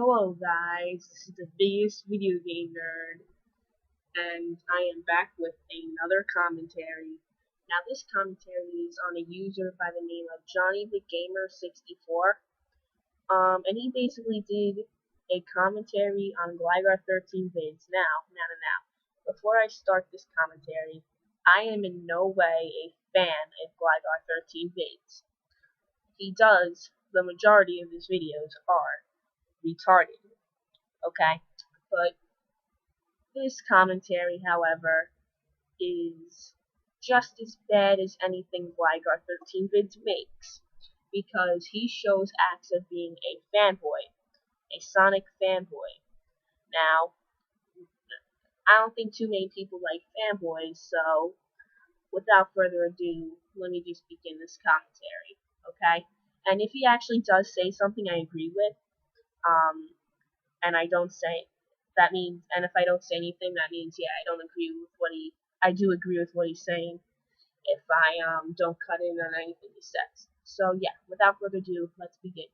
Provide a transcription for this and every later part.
Hello guys, this is the biggest video game nerd, and I am back with another commentary. Now this commentary is on a user by the name of Johnny the Gamer 64. And he basically did a commentary on Gligar 13 vids. Now. Before I start this commentary, I am in no way a fan of Gligar 13 vids. The majority of his videos are retarded. Okay? But this commentary, however, is just as bad as anything Gligar 13 vids makes, because he shows acts of being a fanboy, a Sonic fanboy. Now, I don't think too many people like fanboys, so without further ado, let me just begin this commentary, okay? And if he actually does say something I agree with, and I don't say that means, and if I don't say anything, that means yeah, I do agree with what he's saying. If I don't cut in on anything he says. So yeah, without further ado, let's begin.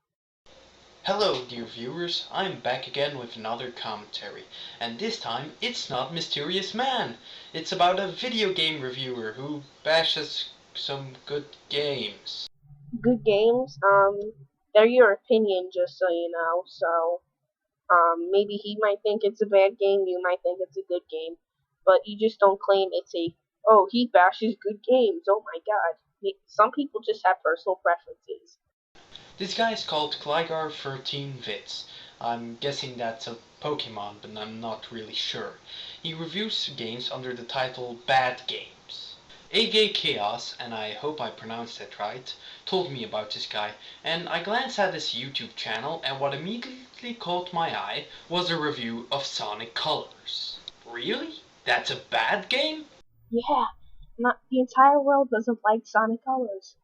Hello dear viewers, I'm back again with another commentary, and this time it's not Mysterious Man. It's about a video game reviewer who bashes some good games. Good games, they're your opinion, just so you know. So maybe he might think it's a bad game, you might think it's a good game, but you just don't claim it's he bashes good games. Oh my god. Some people just have personal preferences. This guy is called Gligar 13 Vits. I'm guessing that's a Pokemon, but I'm not really sure. He reviews games under the title Bad Games. AG Chaos, and I hope I pronounced that right, told me about this guy, and I glanced at his YouTube channel, and what immediately caught my eye was a review of Sonic Colors. Really? That's a bad game? Yeah, not the entire world doesn't like Sonic Colors.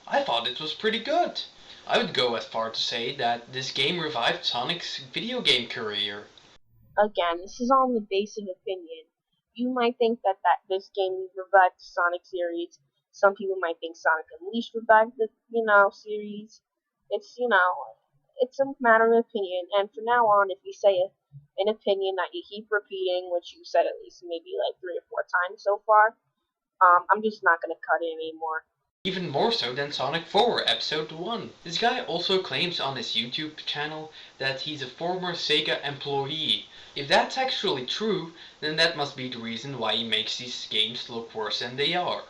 I thought it was pretty good. I would go as far to say that this game revived Sonic's video game career. Again, this is all in the base of opinion. You might think that this game revived the Sonic series. Some people might think Sonic Unleashed revived the, series. It's a matter of opinion. And from now on, if you say an opinion that you keep repeating, which you said at least maybe like 3 or 4 times so far, I'm just not going to cut it anymore. Even more so than Sonic 4 Episode 1. This guy also claims on his YouTube channel that he's a former Sega employee. If that's actually true, then that must be the reason why he makes these games look worse than they are.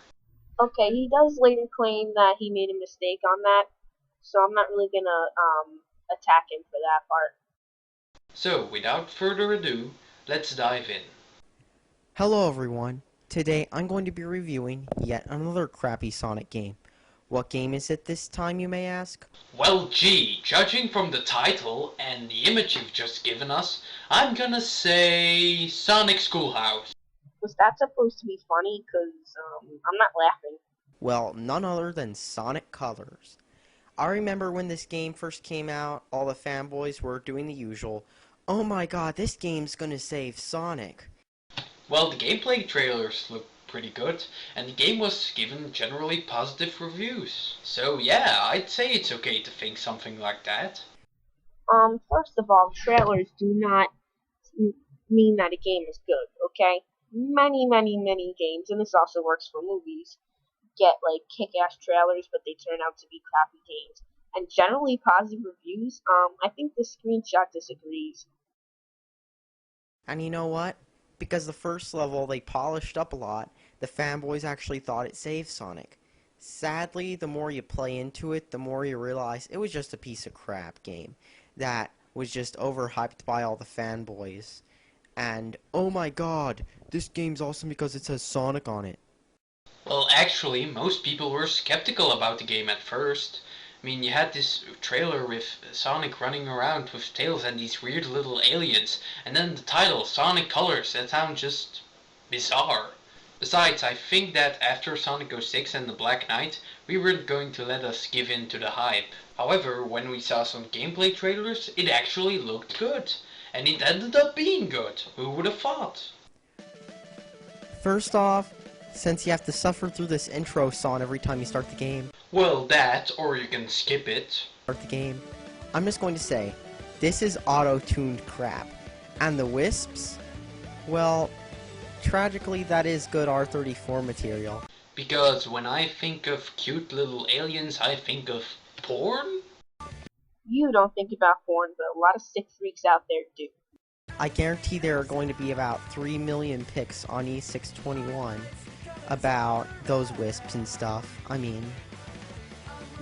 Okay, he does later claim that he made a mistake on that, so I'm not really gonna attack him for that part. So, without further ado, let's dive in. Hello everyone. Today I'm going to be reviewing yet another crappy Sonic game. What game is it this time, you may ask? Well gee, judging from the title and the image you've just given us, I'm gonna say Sonic Schoolhouse. Was that supposed to be funny? Cause I'm not laughing. Well, none other than Sonic Colors. I remember when this game first came out, all the fanboys were doing the usual, "Oh my god, this game's gonna save Sonic." Well, the gameplay trailers look pretty good, and the game was given generally positive reviews. So yeah, I'd say it's okay to think something like that. First of all, trailers do not mean that a game is good, okay? Many games, and this also works for movies, get like kick-ass trailers, but they turn out to be crappy games. And generally positive reviews, I think the screenshot disagrees. And you know what? Because the first level they polished up a lot, the fanboys actually thought it saved Sonic. Sadly, the more you play into it, the more you realize it was just a piece of crap game that was just overhyped by all the fanboys. And, oh my god, this game's awesome because it says Sonic on it. Well, actually, most people were skeptical about the game at first. I mean, you had this trailer with Sonic running around with Tails and these weird little aliens, and then the title, Sonic Colors, that sounds just bizarre. Besides, I think that after Sonic 06 and the Black Knight, we weren't going to let us give in to the hype. However, when we saw some gameplay trailers, it actually looked good. And it ended up being good. Who would have thought? First off, since you have to suffer through this intro song every time you start the game, Well, that, or you can skip it. I'm just going to say, This is auto-tuned crap. And the wisps? Well, tragically that is good R34 material. Because when I think of cute little aliens, I think of porn? You don't think about porn, but a lot of sick freaks out there do. I guarantee there are going to be about 3 million pics on E621 about those wisps and stuff. I mean,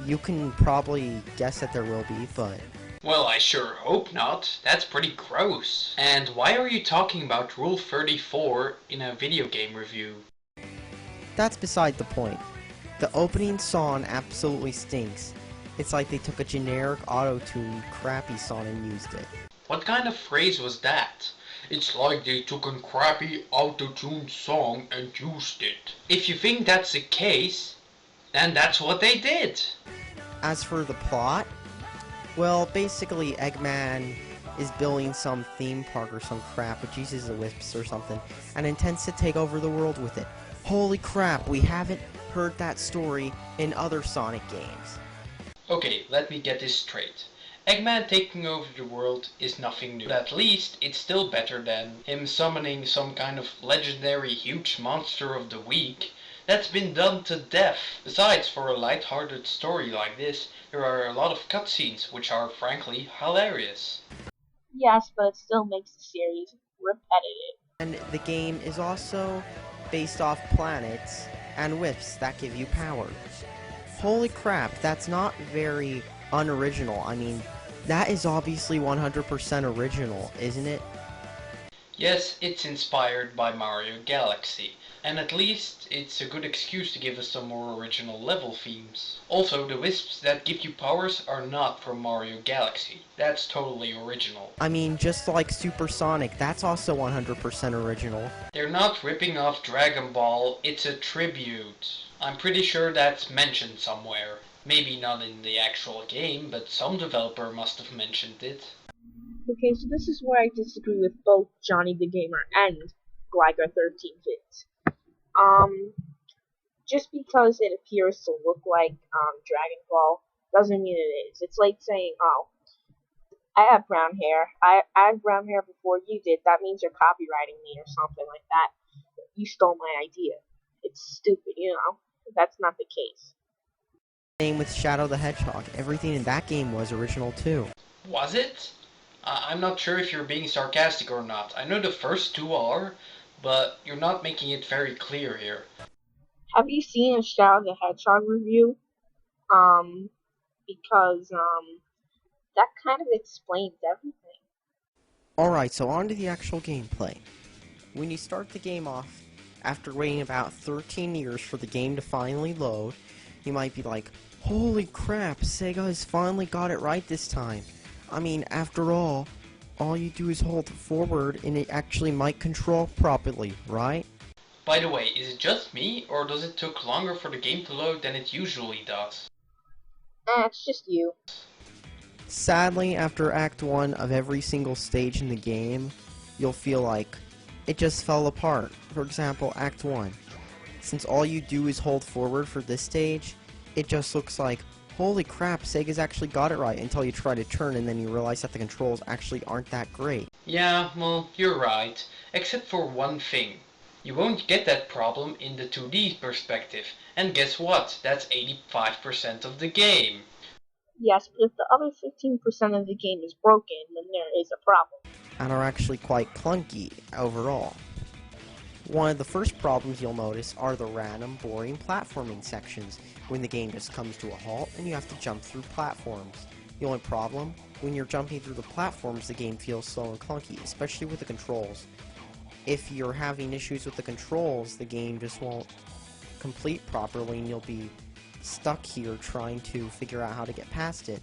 you can probably guess that there will be, but... Well, I sure hope not. That's pretty gross. And why are you talking about Rule 34 in a video game review? That's beside the point. The opening song absolutely stinks. It's like they took a generic auto-tuned crappy song and used it. What kind of phrase was that? It's like they took a crappy auto-tuned song and used it. If you think that's the case, then that's what they did. As for the plot, well, basically Eggman is building some theme park or some crap, which uses the wisps or something, and intends to take over the world with it. Holy crap, we haven't heard that story in other Sonic games. Okay, let me get this straight. Eggman taking over the world is nothing new. But at least it's still better than him summoning some kind of legendary huge monster of the week that's been done to death. Besides, for a light-hearted story like this, there are a lot of cutscenes which are frankly hilarious. Yes, but it still makes the series repetitive. And the game is also based off planets and wisps that give you powers. Holy crap, that's not very unoriginal. I mean, that is obviously 100% original, isn't it? Yes, it's inspired by Mario Galaxy, and at least it's a good excuse to give us some more original level themes. Also, the wisps that give you powers are not from Mario Galaxy. That's totally original. I mean, just like Super Sonic, that's also 100% original. They're not ripping off Dragon Ball, it's a tribute. I'm pretty sure that's mentioned somewhere. Maybe not in the actual game, but some developer must have mentioned it. Okay, so this is where I disagree with both Johnny the Gamer and Gligar 13-Bit. Just because it appears to look like Dragon Ball doesn't mean it is. It's like saying, oh, I have brown hair. I had brown hair before you did. That means you're copywriting me or something like that. You stole my idea. It's stupid, you know? That's not the case. Same with Shadow the Hedgehog. Everything in that game was original too. Was it? I'm not sure if you're being sarcastic or not. I know the first two are, but you're not making it very clear here. Have you seen a Shadow the Hedgehog review? Because that kind of explains everything. Alright, so on to the actual gameplay. When you start the game off, after waiting about 13 years for the game to finally load, you might be like, holy crap, Sega has finally got it right this time. I mean, after all you do is hold forward and it actually might control properly, right? By the way, is it just me, or does it take longer for the game to load than it usually does? It's just you. Sadly, after Act 1 of every single stage in the game, you'll feel like it just fell apart. For example, Act 1. Since all you do is hold forward for this stage, it just looks like, holy crap, Sega's actually got it right, until you try to turn and then you realize that the controls actually aren't that great. Yeah, well, you're right. Except for one thing. You won't get that problem in the 2D perspective. And guess what? That's 85% of the game. Yes, but if the other 15% of the game is broken, then there is a problem. And are actually quite clunky overall. One of the first problems you'll notice are the random, boring platforming sections, when the game just comes to a halt and you have to jump through platforms. The only problem, when you're jumping through the platforms, the game feels slow and clunky, especially with the controls. If you're having issues with the controls, the game just won't complete properly and you'll be stuck here trying to figure out how to get past it.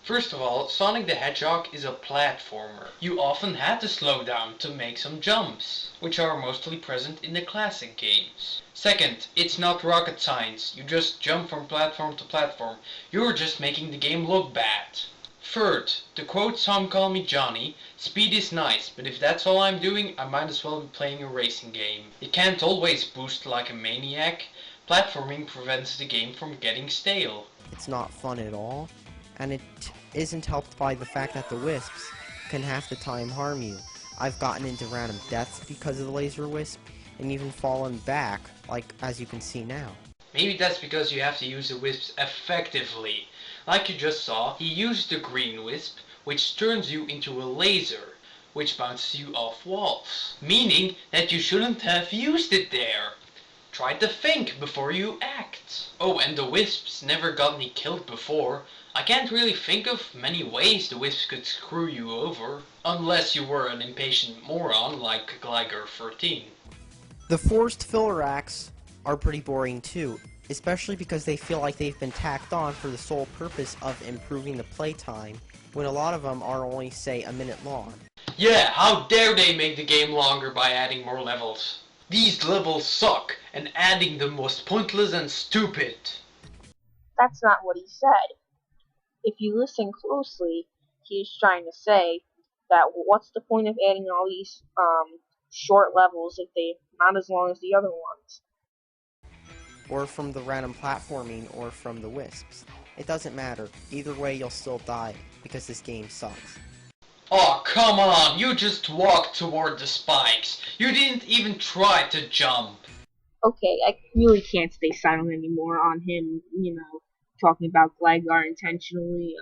First of all, Sonic the Hedgehog is a platformer. You often had to slow down to make some jumps, which are mostly present in the classic games. Second, it's not rocket science. You just jump from platform to platform. You're just making the game look bad. Third, to quote Some Call Me Johnny, speed is nice, but if that's all I'm doing, I might as well be playing a racing game. It can't always boost like a maniac. Platforming prevents the game from getting stale. It's not fun at all, and it isn't helped by the fact that the wisps can half the time harm you. I've gotten into random deaths because of the laser wisp, and even fallen back, like as you can see now. Maybe that's because you have to use the wisps effectively. Like you just saw, he used the green wisp, which turns you into a laser, which bounces you off walls. Meaning that you shouldn't have used it there. Try to think before you act. Oh, and the wisps never got me killed before. I can't really think of many ways the wisps could screw you over. Unless you were an impatient moron like Gliger 13. The forced filler acts are pretty boring too, especially because they feel like they've been tacked on for the sole purpose of improving the playtime, when a lot of them are only, say, a minute long. Yeah, how dare they make the game longer by adding more levels? These levels suck, and adding them was pointless and stupid. That's not what he said. If you listen closely, he's trying to say that what's the point of adding all these short levels if they're not as long as the other ones? Or from the random platforming, or from the wisps. It doesn't matter. Either way, you'll still die, because this game sucks. Aw, come on, you just walked toward the spikes. You didn't even try to jump. Okay, I really can't stay silent anymore on him, talking about Gligar intentionally,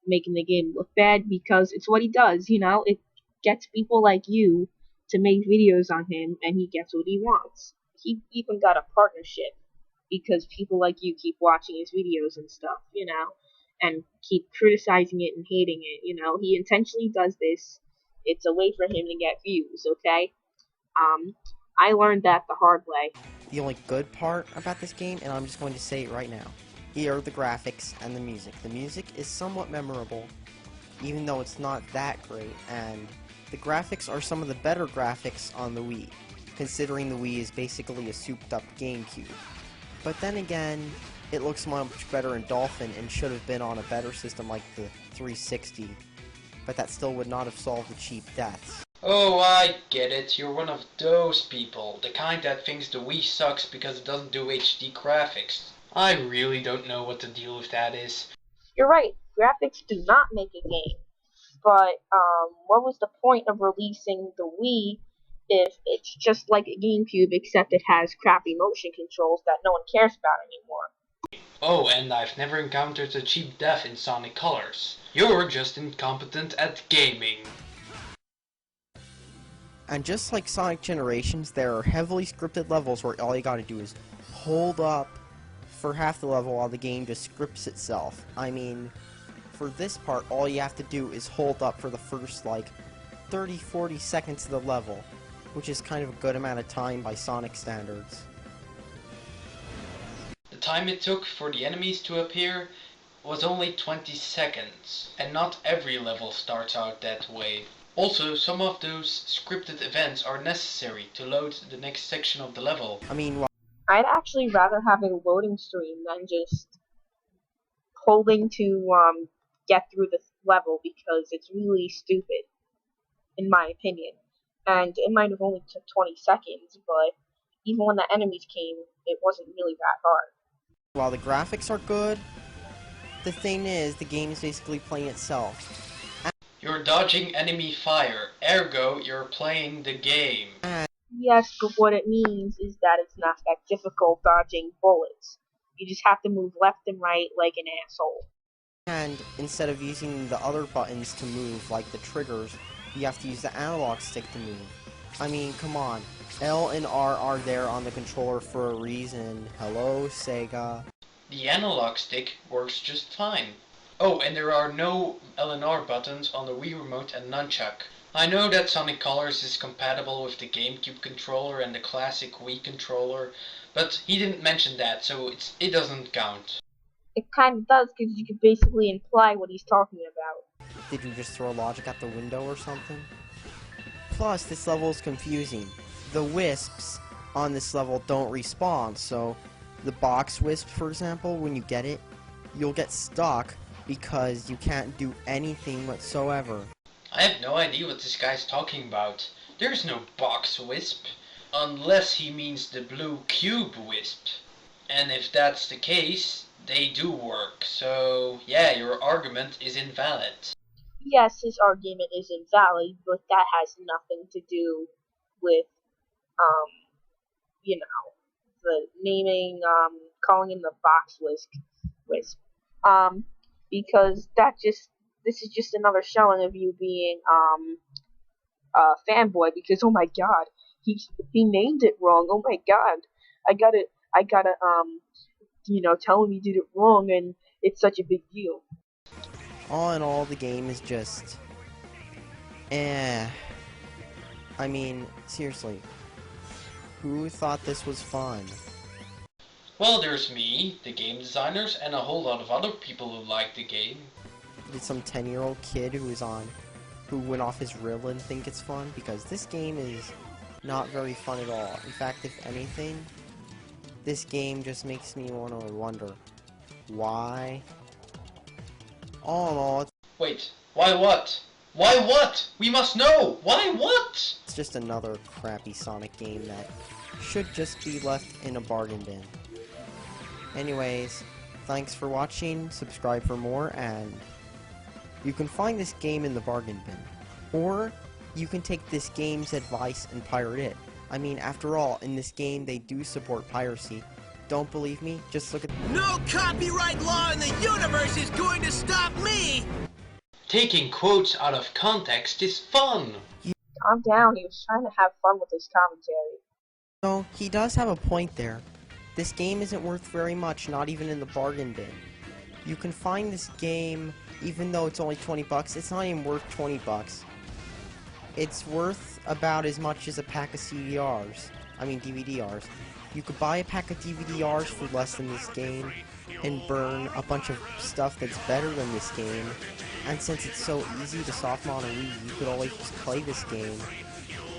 making the game look bad because it's what he does, It gets people like you to make videos on him and he gets what he wants. He even got a partnership because people like you keep watching his videos and stuff, and keep criticizing it and hating it, He intentionally does this. It's a way for him to get views, okay? I learned that the hard way. The only good part about this game, and I'm just going to say it right now, here are the graphics and the music. The music is somewhat memorable, even though it's not that great, and the graphics are some of the better graphics on the Wii, considering the Wii is basically a souped-up GameCube. But then again, it looks much better in Dolphin and should have been on a better system like the 360, but that still would not have solved the cheap deaths. Oh, I get it. You're one of those people. The kind that thinks the Wii sucks because it doesn't do HD graphics. I really don't know what the deal with that is. You're right, graphics do not make a game. But what was the point of releasing the Wii if it's just like a GameCube except it has crappy motion controls that no one cares about anymore? Oh, and I've never encountered a cheap death in Sonic Colors. You're just incompetent at gaming. And just like Sonic Generations, there are heavily scripted levels where all you gotta do is hold up for half the level while the game just scripts itself. I mean, for this part, all you have to do is hold up for the first, 30-40 seconds of the level, which is kind of a good amount of time by Sonic standards. The time it took for the enemies to appear was only 20 seconds, and not every level starts out that way. Also, some of those scripted events are necessary to load the next section of the level. I mean, I'd actually rather have a loading screen than just holding to get through the level because it's really stupid, in my opinion. And it might have only took 20 seconds, but even when the enemies came, it wasn't really that hard. while the graphics are good, the thing is, the game is basically playing itself. You're dodging enemy fire, ergo you're playing the game. Yes, but what it means is that it's not that difficult dodging bullets. You just have to move left and right like an asshole. And instead of using the other buttons to move, like the triggers, you have to use the analog stick to move. I mean, come on. L and R are there on the controller for a reason. Hello, Sega. The analog stick works just fine. Oh, and there are no L and R buttons on the Wii Remote and Nunchuck. I know that Sonic Colors is compatible with the GameCube controller and the classic Wii controller, but he didn't mention that, so it doesn't count. It kind of does because you could basically imply what he's talking about. Did you just throw logic out the window or something? Plus, this level is confusing. The wisps on this level don't respawn, so the box wisp, for example, when you get it, you'll get stuck because you can't do anything whatsoever. I have no idea what this guy's talking about. There's no box wisp, unless he means the blue cube wisp. And if that's the case, they do work, so yeah, your argument is invalid. yes, his argument is invalid, but that has nothing to do with, um, you know, the naming, calling him the box wisp. Um, because this is just another showing of you being, fanboy, because oh my god, he named it wrong. Oh my god, I gotta tell him he did it wrong, and it's such a big deal. All in all, the game is just... eh. I mean, seriously, who thought this was fun? Well, there's me, the game designers, and a whole lot of other people who like the game. Did some 10-year-old kid who went off his Ritalin think it's fun? Because this game is not very fun at all. In fact, if anything, this game just makes me want to wonder why. All in all, Wait, why what? Why what? We must know! Why what? it's just another crappy Sonic game that should just be left in a bargain bin. Anyways, thanks for watching, subscribe for more, and you can find this game in the bargain bin. Or you can take this game's advice and pirate it. I mean, after all, in this game they do support piracy. Don't believe me? Just look at... No copyright law in the universe is going to stop me! Taking quotes out of context is fun! Calm down. He was trying to have fun with his commentary. No, he does have a point there. This game isn't worth very much, not even in the bargain bin. You can find this game, even though it's only 20 bucks, it's not even worth 20 bucks. It's worth about as much as a pack of CDRs. I mean DVD-Rs. You could buy a pack of DVD-Rs for less than this game, and burn a bunch of stuff that's better than this game. And since it's so easy to softmod on a Wii, you could always just play this game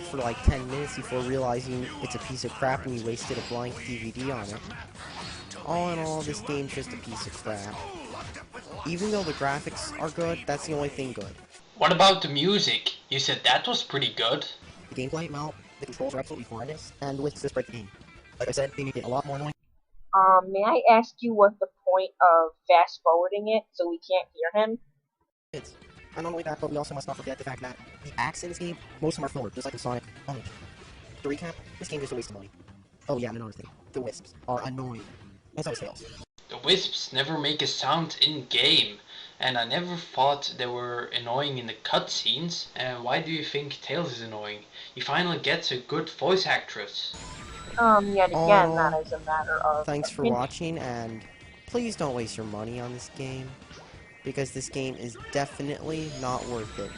for like 10 minutes before realizing it's a piece of crap and you wasted a blank DVD on it. All in all, this game's just a piece of crap. Even though the graphics are good, that's the only thing good. What about the music? You said that was pretty good. The gameplay, well, the controls are absolutely horrendous, and the whisks just break the game. Like I said, they make it a lot more annoying. May I ask you what the point of fast forwarding it so we can't hear him? And not only that, but we also must not forget the fact that the acts in this game, most of them are filler, just like in Sonic. To recap, this game is just a waste of money. Oh yeah, and another thing, the wisps are annoying. As always fails. The wisps never make a sound in-game, and I never thought they were annoying in the cutscenes. And why do you think Tails is annoying? He finally gets a good voice actress. Yet again, that is a matter of Thanks for opinion. watching, and please don't waste your money on this game, because this game is definitely not worth it.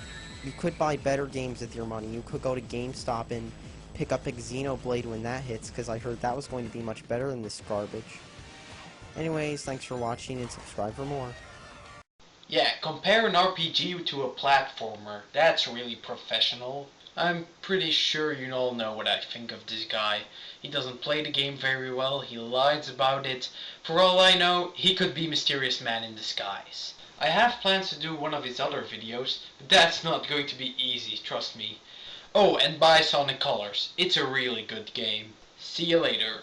You could buy better games with your money. You could go to GameStop and pick up a Xenoblade when that hits, because I heard that was going to be much better than this garbage. Anyways, thanks for watching, and subscribe for more. Yeah, compare an RPG to a platformer. That's really professional. I'm pretty sure you all know what I think of this guy. He doesn't play the game very well, he lies about it. For all I know, he could be Mysterious Man in disguise. I have plans to do one of his other videos, but that's not going to be easy, trust me. Oh, and buy Sonic Colors. It's a really good game. See you later.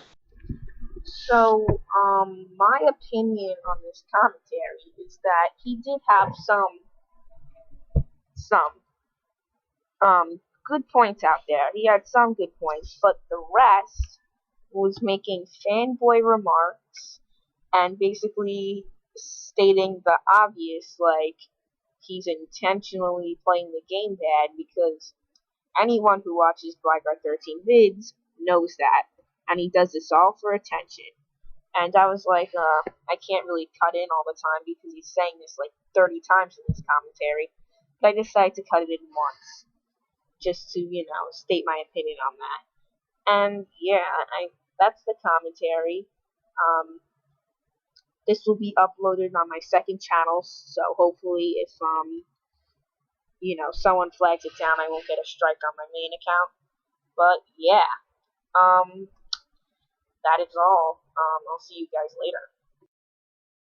So, my opinion on this commentary is that he did have some, good points out there. He had some good points, but the rest was making fanboy remarks and basically stating the obvious, like he's intentionally playing the game bad, because anyone who watches Blackguard 13 vids knows that, and he does this all for attention. And I was like, I can't really cut in all the time because he's saying this like 30 times in this commentary. But I decided to cut it in once, just to, state my opinion on that. And yeah, that's the commentary. This will be uploaded on my second channel, so hopefully if, someone flags it down, I won't get a strike on my main account. But yeah, that is all. I'll see you guys later.